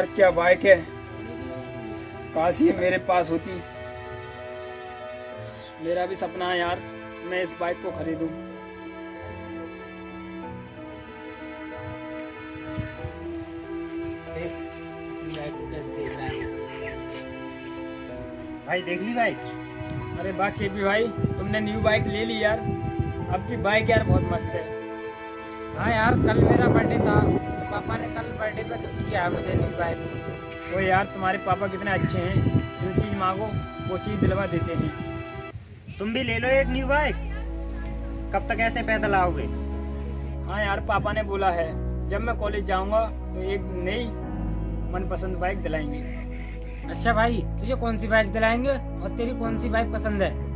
यार क्या बाइक है, काश ये मेरे पास होती। मेरा भी सपना है यार, मैं इस बाइक को खरीदूं। भाई देख ली बाइक? अरे वाह केपी भाई, तुमने न्यू बाइक ले ली यार। आपकी बाइक यार बहुत मस्त है। हाँ यार, कल मेरा बर्थडे था तो पापा ने कल बर्थडे पे गिफ्ट किया मुझे न्यू बाइक। वो यार तुम्हारे पापा कितने अच्छे हैं, जो चीज़ मांगो वो चीज़ दिलवा देते हैं। तुम भी ले लो एक न्यू बाइक। कब तक ऐसे पैदल आओगे? हाँ यार, पापा ने बोला है जब मैं कॉलेज जाऊंगा तो एक नई मनपसंद बाइक दिलाएंगे। अच्छा भाई, तुझे कौन सी बाइक दिलाएंगे और तेरी कौन सी बाइक पसंद है?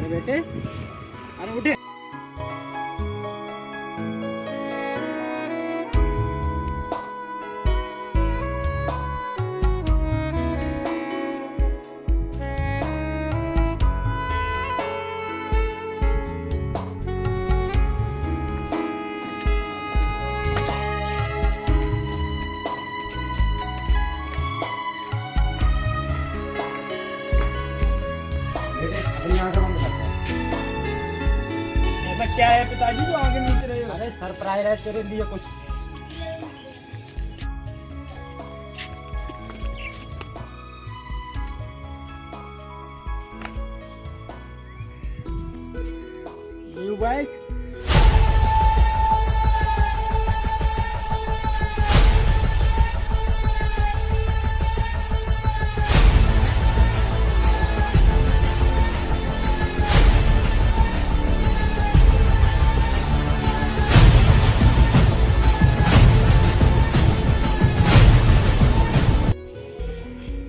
बेटे, अरे उठे। बेटे अपनी आंखें बंद कर। ऐसा क्या है पिताजी जो आगे नीचे रहे हो? अरे सरप्राइज है तेरे लिए कुछ। New bike?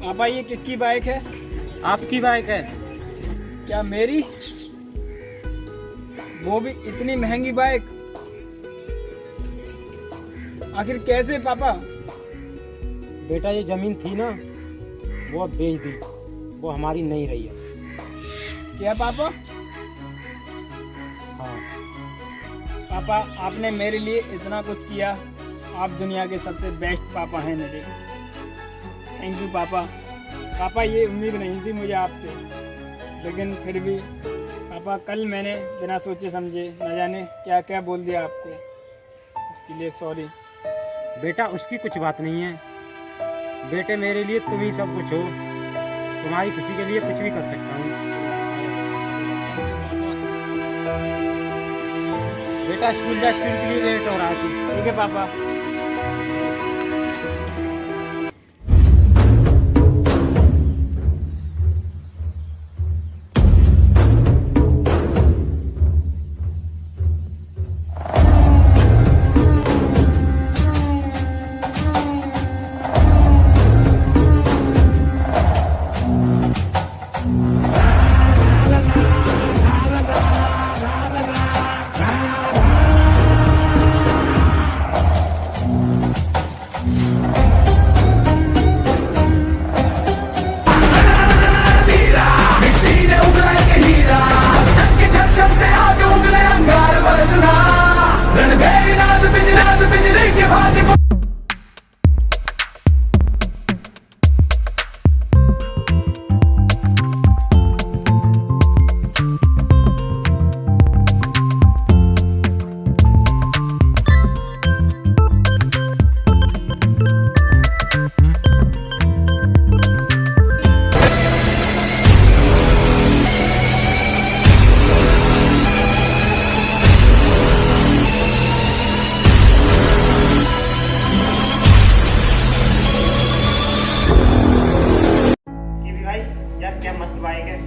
पापा ये किसकी बाइक है? आपकी बाइक है। क्या मेरी? वो भी इतनी महंगी बाइक? आखिर कैसे पापा? बेटा ये जमीन थी ना, वो अब बेच दी, वो हमारी नहीं रही है। क्या पापा? हाँ। पापा आपने मेरे लिए इतना कुछ किया, आप दुनिया के सबसे बेस्ट पापा हैं मेरे। थैंक यू पापा। पापा ये उम्मीद नहीं थी मुझे आपसे, लेकिन फिर भी पापा कल मैंने बिना सोचे समझे न जाने क्या क्या बोल दिया आपको, उसके लिए सॉरी। बेटा उसकी कुछ बात नहीं है बेटे, मेरे लिए तुम ही सब कुछ हो, तुम्हारी खुशी के लिए कुछ भी कर सकता हूँ। बेटा स्कूल जा, स्कूल के लिए लेट हो रहा है तू। ठीक है पापा। भाई यार क्या मस्त बाइक है।